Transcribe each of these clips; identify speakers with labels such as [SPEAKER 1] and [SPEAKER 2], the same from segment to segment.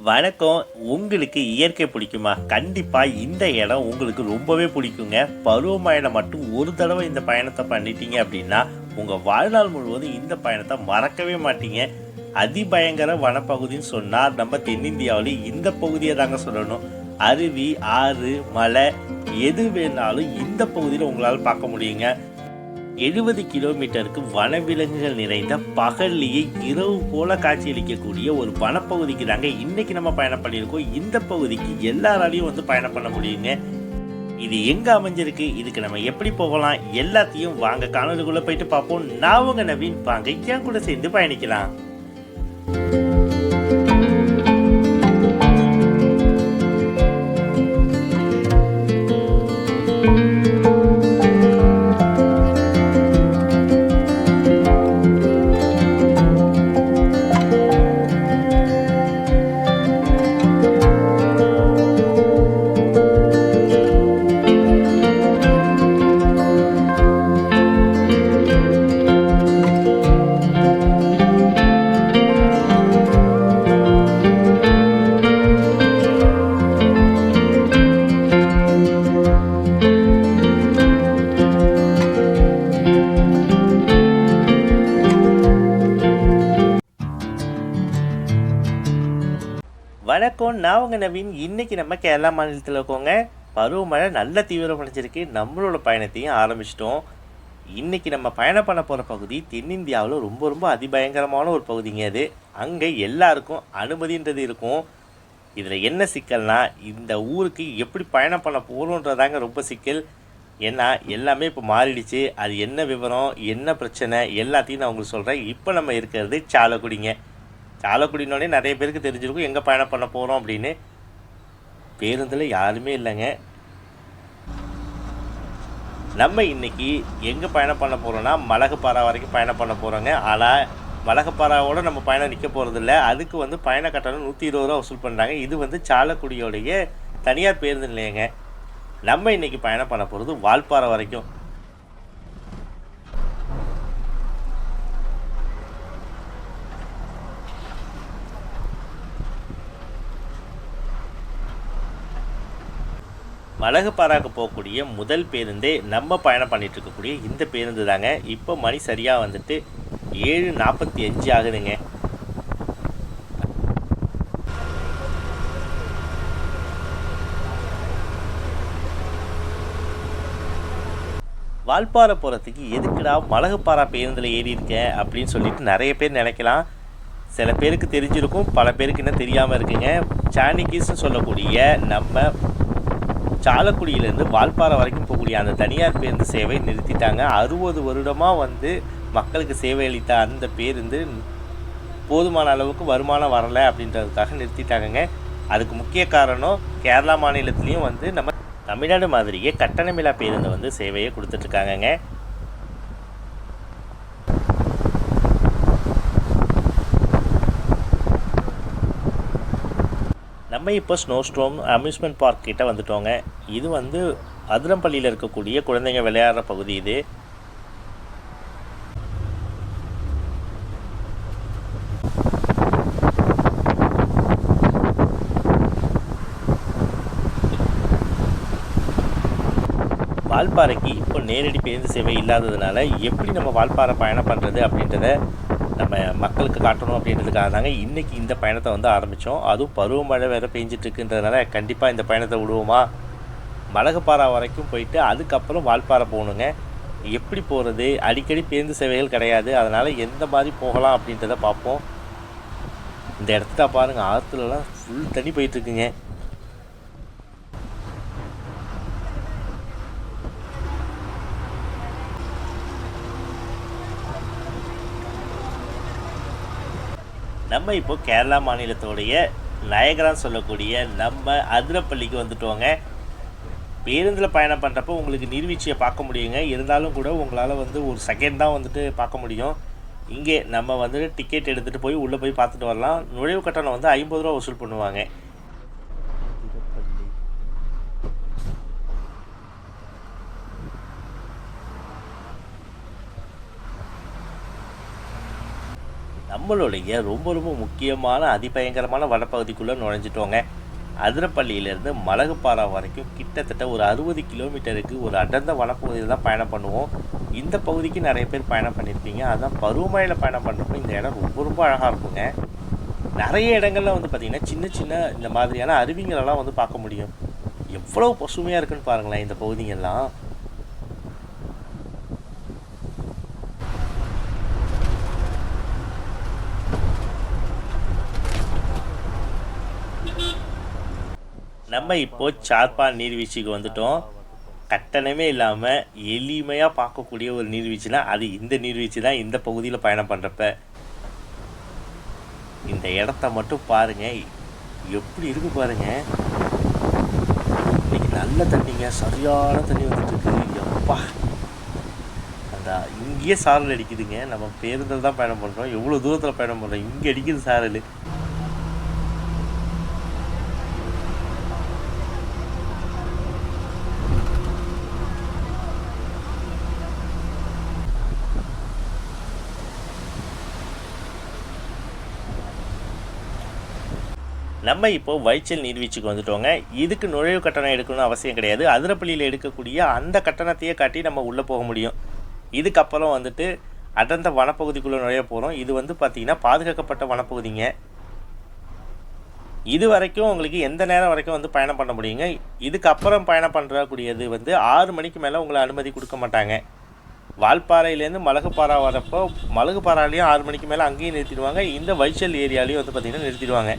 [SPEAKER 1] வணக்கம். உங்களுக்கு இயற்கை பிடிக்குமா? கண்டிப்பா இந்த இடம் உங்களுக்கு ரொம்பவே பிடிக்குங்க. பருவமழையில மட்டும் ஒரு தடவை இந்த பயணத்தை பண்ணிட்டீங்க அப்படின்னா, உங்க வாழ்நாள் முழுவதும் இந்த பயணத்தை மறக்கவே மாட்டீங்க. அதிபயங்கர வனப்பகுதின்னு சொன்னா நம்ம தென்னிந்தியாவில இந்த பகுதியை தாங்க சொல்லணும். அருவி, ஆறு, மலை எது வேணாலும் இந்த பகுதியில் உங்களால் பார்க்க முடியுங்க. 70 கிலோமீட்டருக்கு வனவிலங்குகள் நிறைந்த பகல்லையே இரவு போல காட்சியளிக்கக்கூடிய ஒரு வனப்பகுதிக்கு தாங்க இன்னைக்கு நம்ம பயணம் பண்ணியிருக்கோம். இந்த பகுதிக்கு எல்லாராலையும் வந்து பயணம் பண்ண முடியுங்க. இது எங்க அமைஞ்சிருக்கு, இதுக்கு நம்ம எப்படி போகலாம், எல்லாத்தையும் வாங்க காணொலிக்குள்ள போயிட்டு பார்ப்போம். நான் உங்க நவீன், வாங்க என் கூட சேர்ந்து பயணிக்கலாம். வணக்கம், நான் உங்க நவீன். இன்னைக்கு நம்ம கேரளா மாநிலத்தில் இருக்கோங்க. பருவமழை நல்ல தீவிரமடைஞ்சிருக்கு. நம்மளோட பயணத்தையும் ஆரம்பிச்சிட்டோம். இன்னைக்கு நம்ம பயணம் பண்ண போகிற பகுதி தென்னிந்தியாவில் ரொம்ப ரொம்ப அதிபயங்கரமான ஒரு பகுதிங்க. அது அங்கே எல்லாருக்கும் அனுமதின்றது இருக்கும். இதில் என்ன சிக்கல்னா, இந்த ஊருக்கு எப்படி பயணம் பண்ண போகிறோன்றதாங்க ரொம்ப சிக்கல். ஏன்னா எல்லாமே இப்போ மாறிடுச்சு. அது என்ன விவரம், என்ன பிரச்சனை எல்லாத்தையும் நான் உங்களுக்கு சொல்கிறேன். இப்போ நம்ம இருக்கிறது சாலக்குடிங்க. சாலக்குடினோடனே நிறைய பேருக்கு தெரிஞ்சிருக்கும் எங்கே பயணம் பண்ண போகிறோம் அப்படின்னு. பேருந்தில் யாருமே இல்லைங்க. நம்ம இன்றைக்கி எங்கே பயணம் பண்ண போகிறோன்னா மலகப்பாறை வரைக்கும் பயணம் பண்ண போகிறோங்க. ஆனால் மலகப்பாறாவோடு நம்ம பயணம் நிற்க போகிறதில்ல. அதுக்கு வந்து பயண கட்டணம் 120 ரூபா வசூல் பண்ணுறாங்க. இது வந்து சாலக்குடியோடைய தனியார் பேருந்து நிலையங்க. நம்ம இன்றைக்கி பயணம் பண்ண போகிறது வால்பாறை வரைக்கும். மலகப்பாறாக்கு போகக்கூடிய முதல் பேருந்தே நம்ம பயணம் பண்ணிட்டு இருக்கக்கூடிய இந்த பேருந்து தாங்க. இப்போ மணி சரியாக வந்துட்டு 7:45 ஆகுதுங்க. வால்பாறை போகிறதுக்கு எதுக்குடா மலகப்பாறா பேருந்தில் ஏறி இருக்கேன் அப்படின்னு சொல்லிட்டு நிறைய பேர் நினைக்கலாம். சில பேருக்கு தெரிஞ்சிருக்கும், பல பேருக்கு இன்னும் தெரியாமல் இருக்குங்க. சாணிக்கிஸ்ன்னு சொல்லக்கூடிய நம்ம சாலக்குடியிலேருந்து வால்பாறை வரைக்கும் போகக்கூடிய அந்த தனியார் பேருந்து சேவை நிறுத்திட்டாங்க. 60 வருடமாக வந்து மக்களுக்கு சேவை அளித்த அந்த பேருந்து போதுமான அளவுக்கு வருமானம் வரலை அப்படின்றதுக்காக நிறுத்திட்டாங்கங்க. அதுக்கு முக்கிய காரணம், கேரளா மாநிலத்துலேயும் வந்து நம்ம தமிழ்நாடு மாதிரியே கட்டணமில்லா பேருந்து வந்து சேவையை கொடுத்துட்ருக்காங்கங்க. நம்ம இப்போ ஸ்னோ ஸ்ட்ரோம் அம்யூஸ்மெண்ட் பார்க் கிட்ட வந்துட்டோங்க. இது வந்து அதிரம்பள்ளியில் இருக்கக்கூடிய குழந்தைங்க விளையாடுற பகுதி. இது வால்பாறைக்கு இப்போ நேரடி பேருந்து சேவை இல்லாததுனால எப்படி நம்ம வால்பாறை பயணம் பண்ணுறது அப்படின்றத நம்ம மக்களுக்கு காட்டணும் அப்படின்றதுக்காக தாங்க இன்றைக்கி இந்த பயணத்தை வந்து ஆரம்பித்தோம். அதுவும் பருவமழை வேறு பெஞ்சிட்ருக்குன்றதுனால கண்டிப்பாக இந்த பயணத்தை விடுவோமா, மலகப்பாறை வரைக்கும் போயிட்டு அதுக்கப்புறம் வால்பாறை போகணுங்க. எப்படி போகிறது, அடிக்கடி பேருந்து சேவைகள் கிடையாது. அதனால் எந்த மாதிரி போகலாம் அப்படின்றத பார்ப்போம். இந்த இடத்துல பாருங்கள், ஆற்றுலலாம் ஃபுல் தண்ணி போயிட்டுருக்குங்க. நம்ம இப்போ கேரளா மாநிலத்தோடைய நயகரான்னு சொல்லக்கூடிய நம்ம அதிரப்பள்ளிக்கு வந்துட்டோங்க. பேருந்தில் பயணம் பண்ணுறப்போ உங்களுக்கு நீர்வீழ்ச்சியை பார்க்க முடியுங்க. இருந்தாலும் கூட உங்களால் வந்து ஒரு செகண்ட் தான் வந்துட்டு பார்க்க முடியும். இங்கே நம்ம வந்துட்டு டிக்கெட் எடுத்துகிட்டு போய் உள்ளே போய் பார்த்துட்டு வரலாம். நுழைவு கட்டணம் வந்து 50 ரூபா வசூல் பண்ணுவாங்க. நம்ம நம்மளுடைய ரொம்ப ரொம்ப முக்கியமான அதிபயங்கரமான வனப்பகுதிக்குள்ளே நுழைஞ்சிட்டோங்க. அதிரப்பள்ளியிலேருந்து மலகுப்பாறை வரைக்கும் கிட்டத்தட்ட ஒரு 60 கிலோமீட்டருக்கு ஒரு அடர்ந்த வனப்பகுதியில் தான் பயணம் பண்ணுவோம். இந்த பகுதிக்கு நிறைய பேர் பயணம் பண்ணியிருப்பீங்க. அதுதான் பருவமழையில் பயணம் பண்ணுறப்போ இந்த இடம் ரொம்ப ரொம்ப அழகாக இருக்குங்க. நிறைய இடங்கள்ல வந்து பார்த்திங்கன்னா சின்ன சின்ன இந்த மாதிரியான அருவிங்களெல்லாம் வந்து பார்க்க முடியும். எவ்வளோ பசுமையாக இருக்குன்னு பாருங்களேன் இந்த பகுதிங்கெல்லாம். நம்ம இப்போ சார்பா நீர்வீழ்ச்சிக்கு வந்துட்டோம். கட்டணமே இல்லாமல் எளிமையாக பார்க்கக்கூடிய ஒரு நீர்வீழ்ச்சினா அது இந்த நீர்வீழ்ச்சி தான். இந்த பகுதியில் பயணம் பண்ணுறப்ப இந்த இடத்த மட்டும் பாருங்க, எப்படி இருக்கு பாருங்க. இன்னைக்கு நல்ல தண்ணிங்க, சரியான தண்ணி வந்துட்டு இருக்கு. எப்பா, அந்த இங்கேயே சாரல் அடிக்குதுங்க. நம்ம பேருந்தில் தான் பயணம் பண்ணுறோம், எவ்வளோ தூரத்தில் பயணம் பண்ணுறோம், இங்கே அடிக்குது சாரல். நம்ம இப்போ வைச்சல் நீர்வீழ்ச்சிக்கு வந்துட்டோங்க. இதுக்கு நுழைவு கட்டணம் எடுக்கணும்னு அவசியம் கிடையாது. அதிரப்பள்ளியில் எடுக்கக்கூடிய அந்த கட்டணத்தையே காட்டி நம்ம உள்ளே போக முடியும். இதுக்கப்புறம் வந்துட்டு அடர்ந்த வனப்பகுதிக்குள்ளே நுழைய போகிறோம். இது வந்து பார்த்திங்கன்னா பாதுகாக்கப்பட்ட வனப்பகுதிங்க. இது வரைக்கும் உங்களுக்கு எந்த நேரம் வரைக்கும் வந்து பயணம் பண்ண முடியுங்க. இதுக்கப்புறம் பயணம் பண்ணுறக்கூடியது வந்து 6 மணிக்கு மேலே உங்களை அனுமதி கொடுக்க மாட்டாங்க. வால்பாறையிலேருந்து மலகுப்பாறை வரப்போ மலகுப்பாறையிலையும் 6 மணிக்கு மேலே அங்கேயும் நிறுத்திடுவாங்க. இந்த வைச்சல் ஏரியாலையும் வந்து பார்த்திங்கன்னா நிறுத்திடுவாங்க.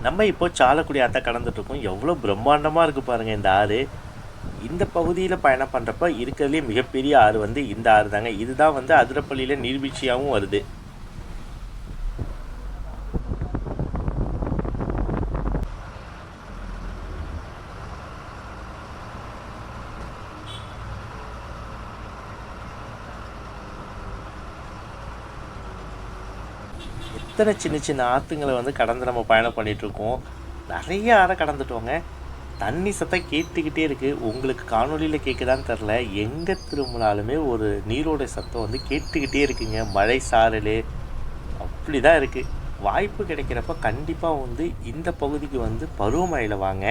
[SPEAKER 1] நம்ம இப்போ சாலக்குடி ஆற்றை கடந்துட்டுருக்கோம். எவ்வளோ பிரம்மாண்டமாக இருக்குது பாருங்கள் இந்த ஆறு. இந்த பகுதியில் பயணம் பண்ணுறப்ப இருக்கிறதுலே மிகப்பெரிய ஆறு வந்து இந்த ஆறு தாங்க. இதுதான் வந்து அதிரப்பள்ளியில் நீர்வீழ்ச்சியாகவும் வருது. எத்தனை சின்ன சின்ன ஆற்றுங்களை வந்து கடந்து நம்ம பயணம் பண்ணிகிட்ருக்கோம். நிறைய ஆறை கடந்துட்டோங்க. தண்ணி சத்தம் கேட்டுக்கிட்டே இருக்குது. உங்களுக்கு காணொலியில் கேட்குதான்னு தெரில, எங்கே திரும்பினாலுமே ஒரு நீரோட சத்தம் வந்து கேட்டுக்கிட்டே இருக்குங்க. மழை சாரல் அப்படி தான் இருக்குது. வாய்ப்பு கிடைக்கிறப்ப கண்டிப்பாக வந்து இந்த பகுதிக்கு வந்து பருவமழையில் வாங்க.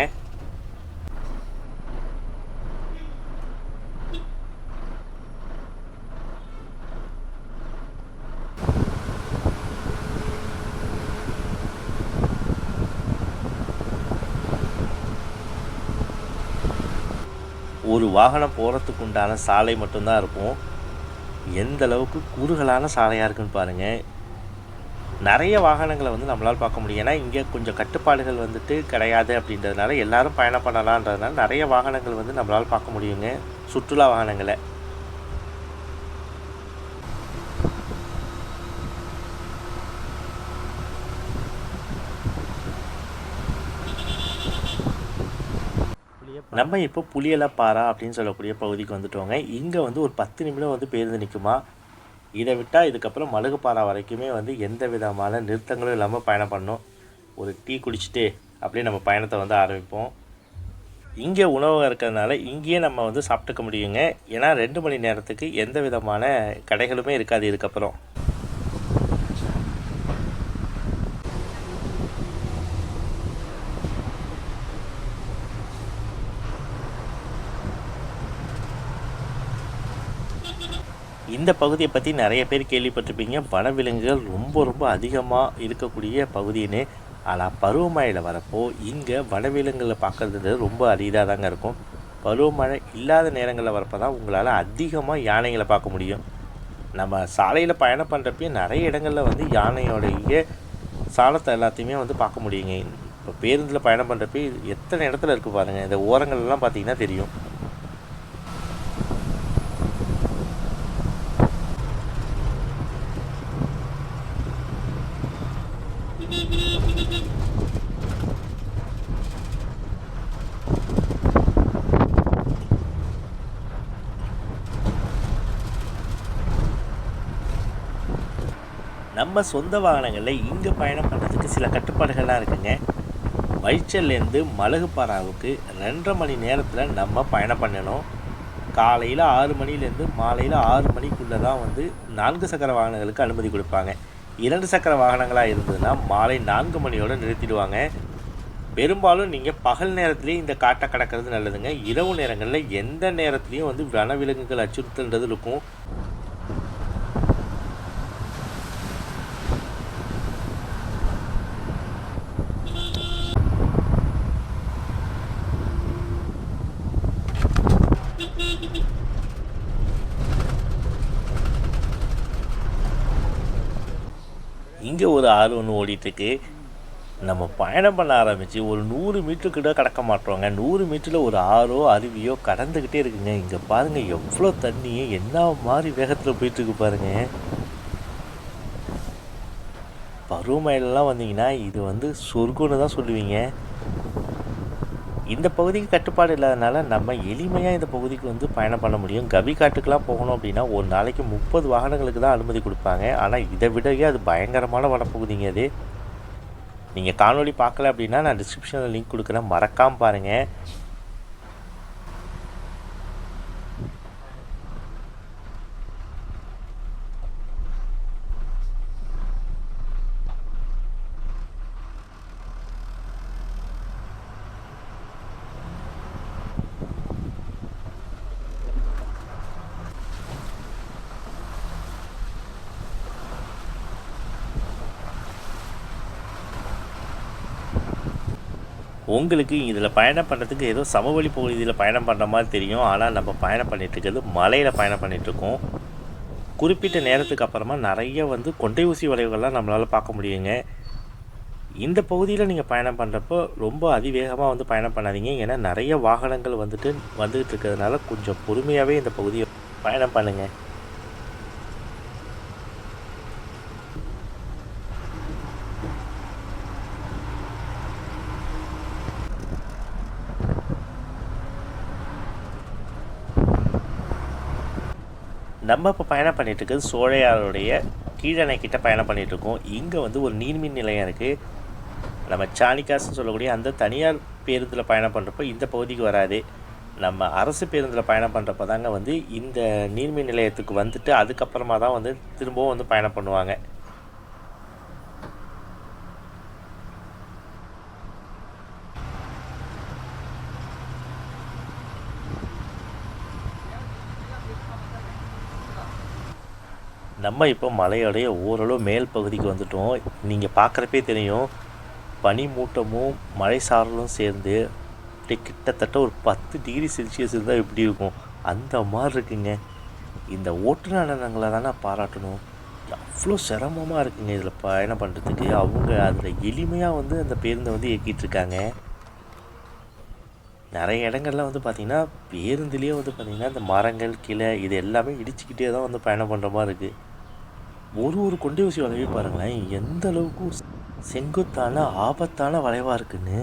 [SPEAKER 1] ஒரு வாகனம் போகிறதுக்கு உண்டான சாலை மட்டும்தான் இருக்கும். எந்த அளவுக்கு குறுகலான சாலையாக இருக்குன்னு பாருங்கள். நிறைய வாகனங்களை வந்து நம்மளால் பார்க்க முடியும். ஏன்னா இங்கே கொஞ்சம் கட்டுப்பாடுகள் வந்துட்டு கிடையாது அப்படின்றதுனால எல்லோரும் பயணம் பண்ணலான்றதுனால நிறைய வாகனங்கள் வந்து நம்மளால் பார்க்க முடியுங்க, சுற்றுலா வாகனங்களை. நம்ம இப்போ புளியலப்பாறை அப்படின்னு சொல்லக்கூடிய பகுதிக்கு வந்துட்டோங்க. இங்கே வந்து ஒரு 10 நிமிடம் வந்து பேருந்து நிற்குமா. இதை விட்டால் இதுக்கப்புறம் மலகுப்பாறை வரைக்குமே வந்து எந்த விதமான நிறுத்தங்களும் இல்லாமல் பயணம் பண்ணணும். ஒரு டீ குடிச்சிட்டு அப்படியே நம்ம பயணத்தை வந்து ஆரம்பிப்போம். இங்கே உணவகம் இருக்கிறதுனால இங்கேயே நம்ம வந்து சாப்பிட்டுக்க முடியுங்க. ஏன்னா 2 மணி நேரத்துக்கு எந்த விதமான கடைகளுமே இருக்காது இதுக்கப்புறம். இந்த பகுதியை பற்றி நிறைய பேர் கேள்விப்பட்டிருப்பீங்க. வனவிலங்குகள் ரொம்ப ரொம்ப அதிகமாக இருக்கக்கூடிய பகுதின்னு. ஆனால் பருவமழையில் வரப்போ இங்கே வனவிலங்குகளை பார்க்குறது ரொம்ப அரிதாக தாங்க இருக்கும். பருவமழை இல்லாத நேரங்களில் வரப்போ தான் உங்களால் அதிகமாக யானைகளை பார்க்க முடியும். நம்ம சாலையில் பயணம் பண்ணுறப்பையும் நிறைய இடங்களில் வந்து யானையோடைய சாணத்தை எல்லாத்தையுமே வந்து பார்க்க முடியுங்க. இப்போ பேருந்தில் பயணம் பண்ணுறப்ப எத்தனை இடத்துல இருக்குது பாருங்கள். இந்த ஓரங்கள்லாம் பார்த்திங்கன்னா தெரியும். நம்ம சொந்த வாகனங்களில் இங்கே பயணம் பண்ணுறதுக்கு சில கட்டுப்பாடுகள்லாம் இருக்குங்க. மைச்சல்லேருந்து மலகுப்பாறாவுக்கு 2.5 மணி நேரத்தில் நம்ம பயணம் பண்ணணும். காலையில் 6 மணிலேருந்து மாலையில் 6 மணிக்குள்ளே தான் வந்து 4 சக்கர வாகனங்களுக்கு அனுமதி கொடுப்பாங்க. 2 சக்கர வாகனங்களாக இருந்ததுன்னா மாலை 4 மணியோடு நிறுத்திடுவாங்க. பெரும்பாலும் நீங்கள் பகல் நேரத்துலேயே இந்த காட்டை கடக்கிறது நல்லதுங்க. இரவு நேரங்களில் எந்த நேரத்துலையும் வந்து வனவிலங்குகள் அச்சுறுத்தல்ன்றது இருக்கும். இங்கே ஒரு ஆறு ஒன்று ஓடிட்டுருக்கு. நம்ம பயணம் பண்ண ஆரம்பித்து ஒரு 100 மீட்டருக்கிட்ட கடக்க மாட்டோங்க. 100 மீட்டரில் ஒரு ஆறோ அருவியோ கடந்துக்கிட்டே இருக்குங்க. இங்கே பாருங்கள் எவ்வளோ தண்ணி என்ன மாதிரி வேகத்தில் போயிட்டுருக்கு பாருங்கள். பருவமழைலாம் வந்தீங்கன்னா இது வந்து சொர்க்கம்னு தான் சொல்லுவீங்க. இந்த பகுதிக்கு கட்டுப்பாடு இல்லாதனால நம்ம எளிமையாக இந்த பகுதிக்கு வந்து பயணம் பண்ண முடியும். கவி காட்டுக்கெலாம் போகணும் அப்படின்னா ஒரு நாளைக்கு 30 வாகனங்களுக்கு தான் அனுமதி கொடுப்பாங்க. ஆனால் இதை விடவே அது பயங்கரமான வனப்பகுதிங்க. அது நீங்கள் காணொலி பார்க்கல அப்படின்னா நான் டிஸ்கிரிப்ஷனில் லிங்க் கொடுக்குறேன், மறக்காமல் பாருங்கள். உங்களுக்கு இதில் பயணம் பண்ணுறதுக்கு ஏதோ சமவெளி பகுதியில் பயணம் பண்ணுற மாதிரி தெரியும். ஆனால் நம்ம பயணம் பண்ணிகிட்ருக்கிறது மலையில் பயணம் பண்ணிகிட்ருக்கோம். குறிப்பிட்ட நேரத்துக்கு அப்புறமா நிறைய வந்து கொண்டை ஊசி வளைவுகள்லாம் நம்மளால் பார்க்க முடியுங்க. இந்த பகுதியில் நீங்கள் பயணம் பண்ணுறப்போ ரொம்ப அதிவேகமாக வந்து பயணம் பண்ணாதீங்க. ஏன்னா நிறைய வாகனங்கள் வந்துக்கிட்டு இருக்கிறதுனால கொஞ்சம் பொறுமையாகவே இந்த பகுதியை பயணம் பண்ணுங்கள். நம்ம இப்போ பயணம் பண்ணிகிட்ருக்கிறது சோழையாருடைய கீழணை கிட்ட பயணம் பண்ணிகிட்ருக்கோம். இங்கே வந்து ஒரு நீர்மின் நிலையம் இருக்குது. நம்ம சாணிக்காசுன்னு சொல்லக்கூடிய அந்த தனியார் பேருந்தில் பயணம் பண்ணுறப்போ இந்த பகுதிக்கு வராது. நம்ம அரசு பேருந்தில் பயணம் பண்ணுறப்ப தாங்க வந்து இந்த நீர்மின் நிலையத்துக்கு வந்துட்டு அதுக்கப்புறமா தான் வந்து திரும்பவும் வந்து பயணம் பண்ணுவாங்க. நம்ம இப்போ மலையோடைய ஓரளவு மேல் பகுதிக்கு வந்துட்டோம். நீங்கள் பார்க்குறப்பே தெரியும், பனி மூட்டமும் மழை சாரலும் சேர்ந்து அப்படியே கிட்டத்தட்ட ஒரு 10 டிகிரி செல்சியஸ் இருந்தால் எப்படி இருக்கும் அந்த மாதிரி இருக்குங்க. இந்த ஓட்டுநர்களை தானே பாராட்டணும். அவ்வளோ சிரமமாக இருக்குங்க இதில் பயணம் பண்ணுறதுக்கு. அவங்க அதில் எளிமையாக வந்து அந்த பேருந்தை வந்து இயக்கிட்டுருக்காங்க. நிறைய இடங்கள்லாம் வந்து பார்த்திங்கன்னா பேருந்துலேயே வந்து பார்த்திங்கன்னா இந்த மரங்கள் கிளை இது எல்லாமே இடிச்சுக்கிட்டே தான் வந்து பயணம் பண்ணுற மாதிரி இருக்குது. ஒரு கொண்டை ஊசி வளைவே பாருங்களேன் எந்த அளவுக்கு செங்குத்தான ஆபத்தான வளைவாக இருக்குன்னு.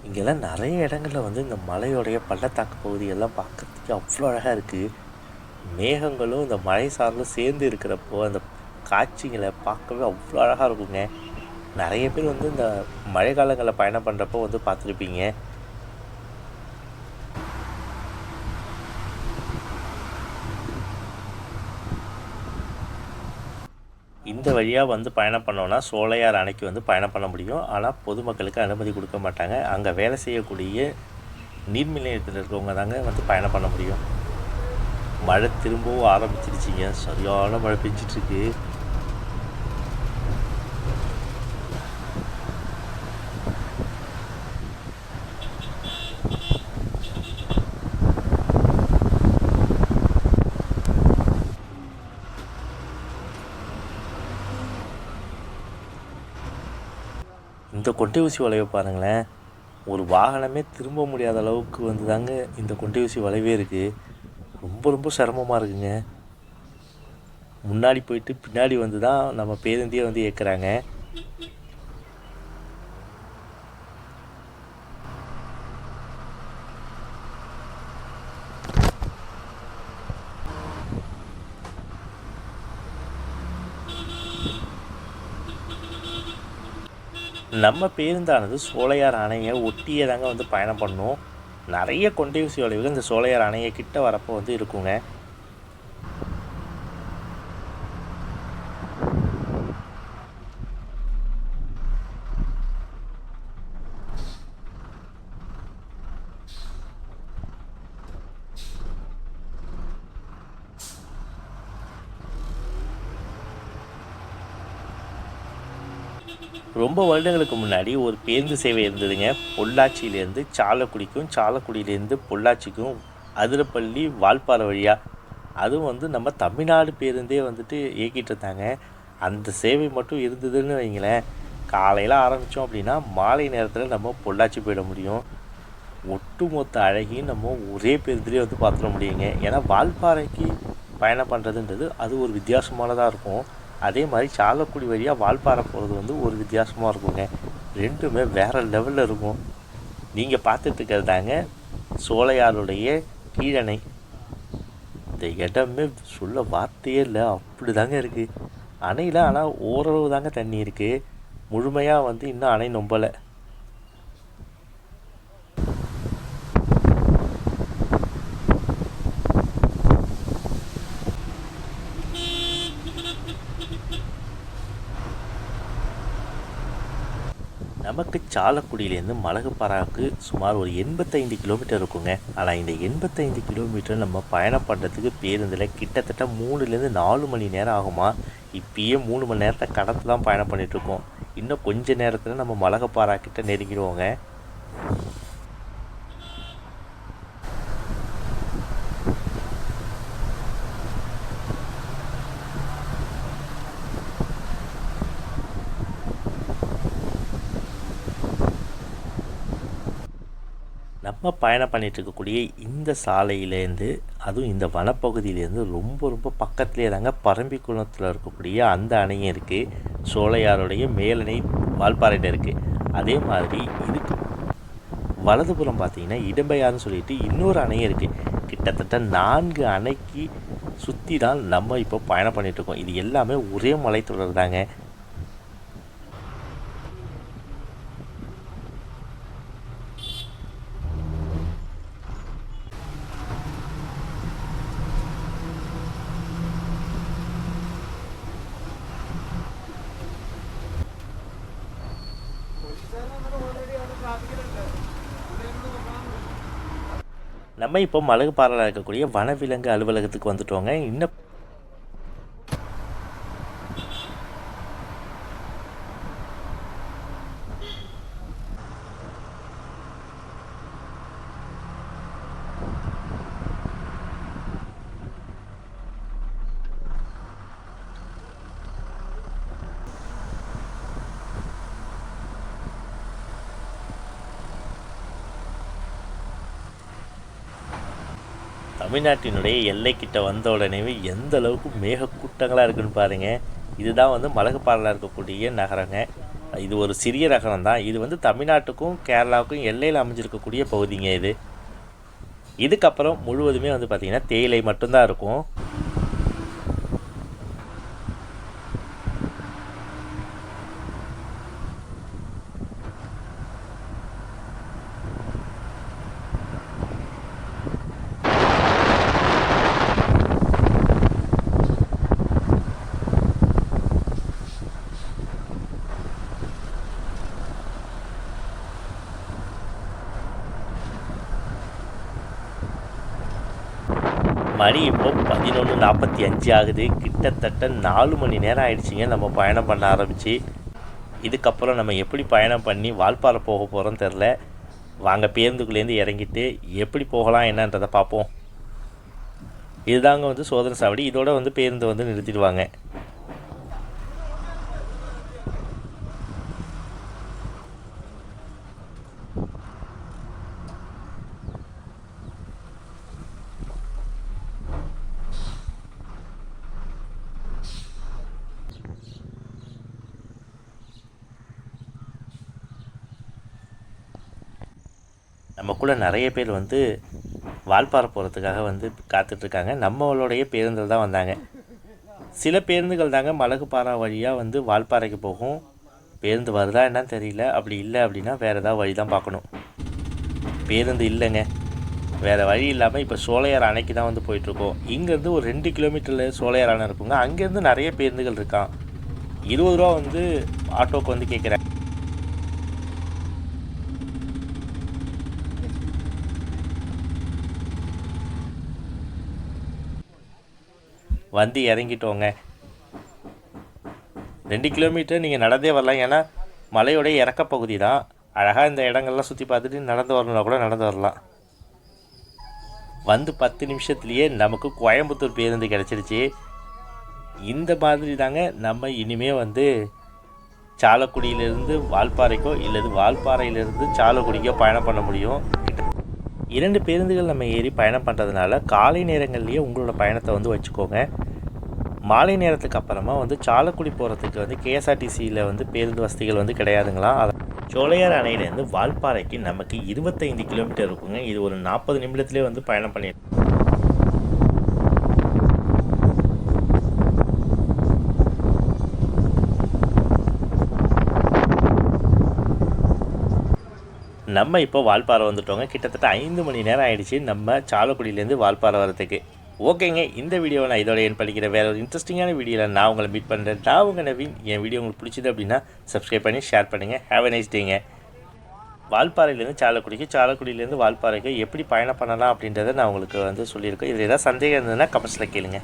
[SPEAKER 1] இங்கெல்லாம் நிறைய இடங்களில் வந்து இந்த மலையோடைய பள்ளத்தாக்கு பகுதியெல்லாம் பார்க்குறதுக்கு அவ்வளோ அழகாக இருக்குது. மேகங்களும் இந்த மழை சாரலும் சேர்ந்து இருக்கிறப்போ அந்த காட்சிகளை பார்க்கவே அவ்வளோ அழகாக இருக்குங்க. நிறைய பேர் வந்து இந்த மழை காலங்களில் பயணம் பண்ணுறப்போ வந்து பார்த்துருப்பீங்க. இந்த வழியாக வந்து பயணம் பண்ணோன்னா சோலையார் அணைக்கு வந்து பயணம் பண்ண முடியும். ஆனால் பொதுமக்களுக்கு அனுமதி கொடுக்க மாட்டாங்க. அங்கே வேலை செய்யக்கூடிய நீர்மின் நிலையத்தில் இருக்கிறவங்க தாங்க வந்து பயணம் பண்ண முடியும். மழை திரும்பவும் ஆரம்பிச்சிருச்சிங்க. சரியான மழை பெஞ்சிட்ருக்கு. இந்த கொட்டை ஊசி வளைவை பாருங்களேன், ஒரு வாகனமே திரும்ப முடியாத அளவுக்கு வந்து தாங்க இந்த கொண்டை ஊசி வளைவே இருக்குது. ரொம்ப ரொம்ப சிரமமாக இருக்குங்க. முன்னாடி போயிட்டு பின்னாடி வந்து தான் நம்ம பேருந்தையே வந்து இயக்குறாங்க. நம்ம பேருந்தானது சோலையார் அணையை ஒட்டியே தாங்க வந்து பயணம் பண்ணும். நிறைய கொண்டை ஊசி வளைவுகள் இந்த சோலையார் அணையை கிட்ட வரப்போ வந்து இருக்குங்க. ரொம்ப வருடங்களுக்கு முன்னாடி ஒரு பேருந்து சேவை இருந்ததுங்க. பொள்ளாச்சியிலேருந்து சாலக்குடிக்கும், சாலக்குடியிலேருந்து பொள்ளாச்சிக்கும், அதிரப்பள்ளி, வால்பாறை வழியாக. அதுவும் வந்து நம்ம தமிழ்நாடு பேருந்தே வந்துட்டு இயக்கிட்டு இருந்தாங்க. அந்த சேவை மட்டும் இருந்ததுன்னு வைங்களேன், காலையில் ஆரம்பித்தோம் அப்படின்னா மாலை நேரத்தில் நம்ம பொள்ளாச்சி போயிட முடியும். ஒட்டுமொத்த அழகையும் நம்ம ஒரே பேருந்துலேயே வந்து பார்த்துட முடியுங்க. ஏன்னா வால்பாறைக்கு பயணம் பண்ணுறதுன்றது அது ஒரு வித்தியாசமானதாக இருக்கும். அதே மாதிரி சாலக்குடி வழியாக வால்பாறை போகிறது வந்து ஒரு வித்தியாசமாக இருக்குங்க. ரெண்டுமே வேறு லெவலில் இருக்கும். நீங்கள் பார்த்துட்டு இருக்கிறது தாங்க சோலையாருடைய கீழணை. இந்த இடமே சொல்ல வார்த்தையே இல்லை, அப்படி தாங்க இருக்குது. அணையில் ஆனால் ஓரளவு தாங்க தண்ணி இருக்குது. முழுமையாக வந்து இன்னும் அணை நொம்பலை. நமக்கு சாலக்குடியிலேருந்து மலகுப்பாறாவுக்கு சுமார் ஒரு 85 கிலோமீட்டர் இருக்குங்க. ஆனால் இந்த 85 கிலோமீட்டர் நம்ம பயணம் பண்ணுறதுக்கு பேருந்தில் கிட்டத்தட்ட 3லேருந்து 4 மணி நேரம் ஆகுமா. இப்பயே 3 மணி நேரத்தை கடந்து தான் பயணம் பண்ணிகிட்ருக்கோம். இன்னும் கொஞ்ச நேரத்தில் நம்ம மலகுப்பாறா கிட்ட நெருங்கிடுவோங்க. நம்ம பயணம் பண்ணிகிட்டு இருக்கக்கூடிய இந்த சாலையிலேருந்து, அதுவும் இந்த வனப்பகுதியிலேருந்து ரொம்ப ரொம்ப பக்கத்துலேயே தாங்க பரம்பிக்குளத்தில் இருக்கக்கூடிய அந்த அணையும் இருக்குது. சோலையாருடைய மேலணை வால்பாறையில் இருக்குது. அதே மாதிரி இதுக்கு வலதுபுறம் பார்த்திங்கன்னா இடம்பையாருன்னு சொல்லிட்டு இன்னொரு அணையும் இருக்குது. கிட்டத்தட்ட 4 அணைக்கு சுற்றி தான் நம்ம இப்போ பயணம் பண்ணிகிட்ருக்கோம். இது எல்லாமே ஒரே மலைத்தொடர் தாங்க. நம்ம இப்போ மலகுப்பாறையில் இருக்கக்கூடிய வனவிலங்கு அலுவலகத்துக்கு வந்துட்டோங்க. இன்னும் தமிழ்நாட்டினுடைய எல்லைக்கிட்ட வந்த உடனே எந்த அளவுக்கு மேகக்கூட்டங்களாக இருக்குன்னு பாருங்கள். இதுதான் வந்து மலகுப்பாறையில் இருக்கக்கூடிய நகரங்க. இது ஒரு சிறிய நகரம் தான். இது வந்து தமிழ்நாட்டுக்கும் கேரளாவுக்கும் எல்லையில் அமைஞ்சிருக்கக்கூடிய பகுதிங்க இது. இதுக்கப்புறம் முழுவதுமே வந்து பார்த்திங்கன்னா தேயிலை மட்டும்தான் இருக்கும். மணி இப்போ 11:45 ஆகுது. கிட்டத்தட்ட 4 மணி நேரம் ஆயிடுச்சுங்க நம்ம பயணம் பண்ண ஆரம்பித்து. இதுக்கப்புறம் நம்ம எப்படி பயணம் பண்ணி வால்பாறை போக போகிறோன்னு தெரில. வாங்க பேருந்துக்குள்ளேருந்து இறங்கிட்டு எப்படி போகலாம் என்னன்றதை பார்ப்போம். இதுதாங்க வந்து சோதனை சாவடி. இதோட வந்து பேருந்து வந்து நிறுத்திடுவாங்க. நம்ம கூட நிறைய பேர் வந்து வால்பாறை போகிறதுக்காக வந்து காத்துட்ருக்காங்க. நம்மளுடைய பேருந்தில் தான் வந்தாங்க. சில பேருந்துகள் தாங்க மலகுபாறை வழியாக வந்து வால்பாறைக்கு போகும். பேருந்து வருதா என்னன்னு தெரியல. அப்படி இல்லை அப்படின்னா வேறு ஏதாவது வழி தான் பார்க்கணும். பேருந்து இல்லைங்க, வேறு வழி இல்லாமல் இப்போ சோலையார் அணைக்கு தான் வந்து போயிட்டுருக்கோம். இங்கேருந்து ஒரு 2 கிலோமீட்டரில் சோலையார் அணை இருக்குங்க. அங்கேருந்து நிறைய பேருந்துகள் இருக்கான். 20 ரூபா வந்து ஆட்டோக்கு வந்து கேட்குறேன். வந்து இறங்கிட்டோங்க. 2 கிலோமீட்டர் நீங்கள் நடந்தே வரலாம். ஏன்னா மலையோடைய இறக்க பகுதி தான். அழகாக இந்த இடங்கள்லாம் சுற்றி பார்த்துட்டு நடந்து வரணும்னா கூட நடந்து வரலாம். வந்து 10 நிமிஷத்துலேயே நமக்கு கோயம்புத்தூர் பேருந்து கிடச்சிருச்சு. இந்த மாதிரி தாங்க நம்ம இனிமேல் வந்து சாலக்குடியிலேருந்து வால்பாறைக்கோ இல்லது வால்பாறையிலேருந்து சாலக்குடிக்கோ பயணம் பண்ண முடியும். 2 பேருந்துகள் நம்ம ஏறி பயணம் பண்ணுறதுனால காலை நேரங்கள்லேயே உங்களோட பயணத்தை வந்து வச்சுக்கோங்க. மாலை நேரத்துக்கு அப்புறமா வந்து சாலக்குடி போகிறதுக்கு வந்து கேஎஸ்ஆர்டிசியில் வந்து பேருந்து வசதிகள் வந்து கிடையாதுங்களாம். சோலையார் அணையிலேருந்து வால்பாறைக்கு நமக்கு 25 கிலோமீட்டர் இருக்குங்க. இது ஒரு 40 நிமிடத்துலேயே வந்து பயணம் பண்ணிடுறோம். நம்ம இப்போ வால்பாறை வந்துட்டோங்க. கிட்டத்தட்ட 5 மணி நேரம் ஆகிடுச்சு நம்ம சாலக்குடியிலேருந்து வால்பாறை வரதுக்கு. ஓகேங்க, இந்த வீடியோவை நான் இதோட என் படிக்கிறேன். வேறு ஒரு இன்ட்ரெஸ்டிங்கான வீடியோவில் நான் உங்களை மீட் பண்ணுறேன். நான் உங்கள் நவீன். என் வீடியோ உங்களுக்கு பிடிச்சிது அப்படின்னா சப்ஸ்கிரைப் பண்ணி ஷேர் பண்ணுங்கள். Have a nice டேங்க. வால்பாறையிலேருந்து சாலக்குடிக்கு, சாலக்குடியிலேருந்து வால்பாறைக்கு எப்படி பயணம் பண்ணலாம் அப்படின்றத நான் உங்களுக்கு வந்து சொல்லியிருக்கேன். இதில் ஏதாவது சந்தேகம் இருந்ததுன்னா கமெண்ட்ஸில் கேளுங்க.